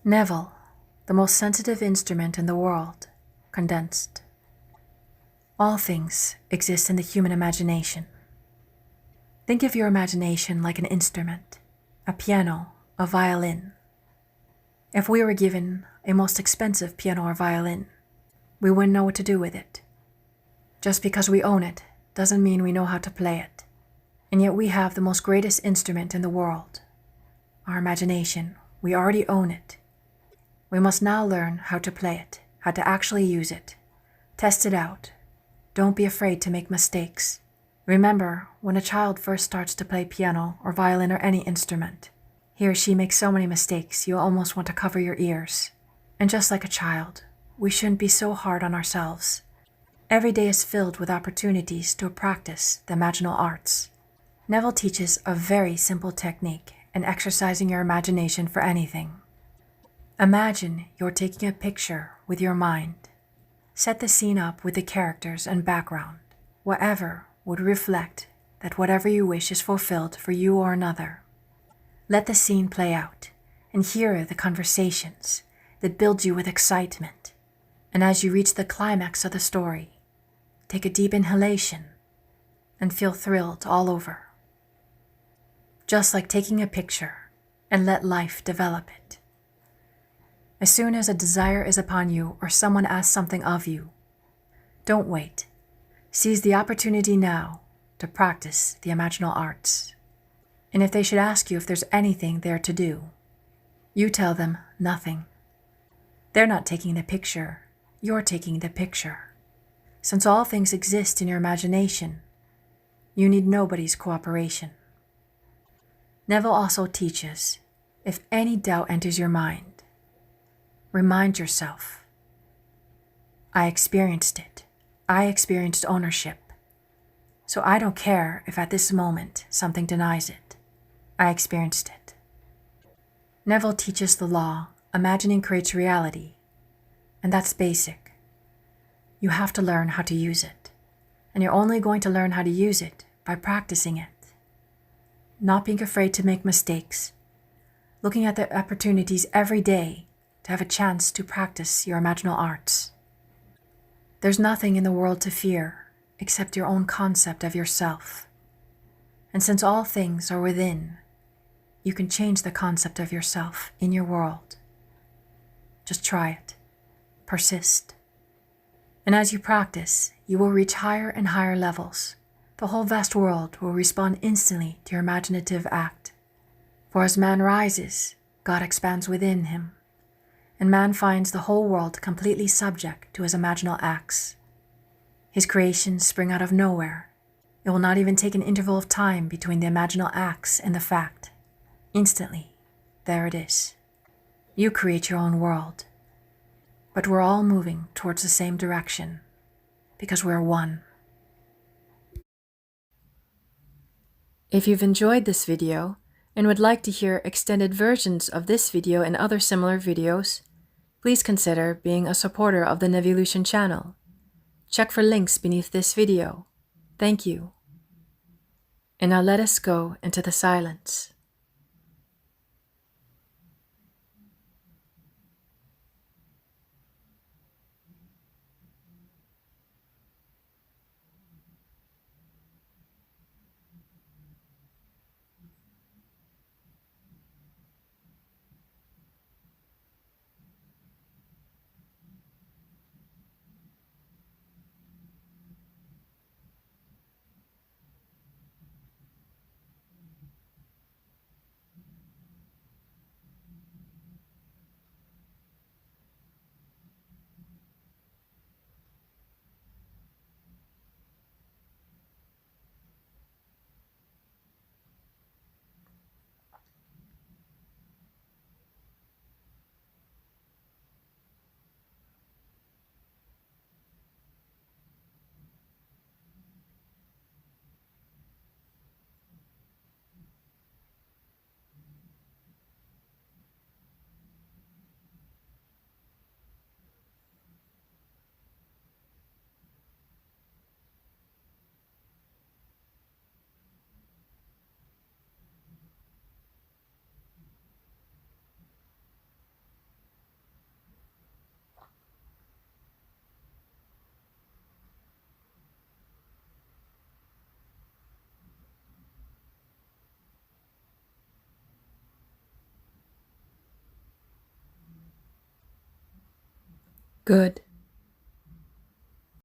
Neville, the most sensitive instrument in the world, condensed. All things exist in the human imagination. Think of your imagination like an instrument, a piano, a violin. If we were given a most expensive piano or violin, we wouldn't know what to do with it. Just because we own it doesn't mean we know how to play it. And yet we have the most greatest instrument in the world. Our imagination, we already own it. We must now learn how to play it, how to actually use it. Test it out. Don't be afraid to make mistakes. Remember, when a child first starts to play piano or violin or any instrument, he or she makes so many mistakes you almost want to cover your ears. And just like a child, we shouldn't be so hard on ourselves. Every day is filled with opportunities to practice the imaginal arts. Neville teaches a very simple technique in exercising your imagination for anything. Imagine you're taking a picture with your mind. Set the scene up with the characters and background, whatever would reflect that whatever you wish is fulfilled for you or another. Let the scene play out and hear the conversations that build you with excitement. And as you reach the climax of the story, take a deep inhalation and feel thrilled all over. Just like taking a picture and let life develop it. As soon as a desire is upon you or someone asks something of you, don't wait. Seize the opportunity now to practice the imaginal arts. And if they should ask you if there's anything there to do, you tell them nothing. They're not taking the picture, you're taking the picture. Since all things exist in your imagination, you need nobody's cooperation. Neville also teaches, if any doubt enters your mind, remind yourself, I experienced it. I experienced ownership. So I don't care if at this moment something denies it. I experienced it. Neville teaches the law, imagining creates reality, and that's basic. You have to learn how to use it, and you're only going to learn how to use it by practicing it. Not being afraid to make mistakes, looking at the opportunities every day to have a chance to practice your imaginal arts. There's nothing in the world to fear except your own concept of yourself. And since all things are within, you can change the concept of yourself in your world. Just try it. Persist. And as you practice, you will reach higher and higher levels. The whole vast world will respond instantly to your imaginative act. For as man rises, God expands within him, and man finds the whole world completely subject to his imaginal acts. His creations spring out of nowhere. It will not even take an interval of time between the imaginal acts and the fact. Instantly, there it is. You create your own world. But we're all moving towards the same direction, because we're one. If you've enjoyed this video and would like to hear extended versions of this video and other similar videos, please consider being a supporter of the Nevolution channel. Check for links beneath this video. Thank you. And now let us go into the silence. Good.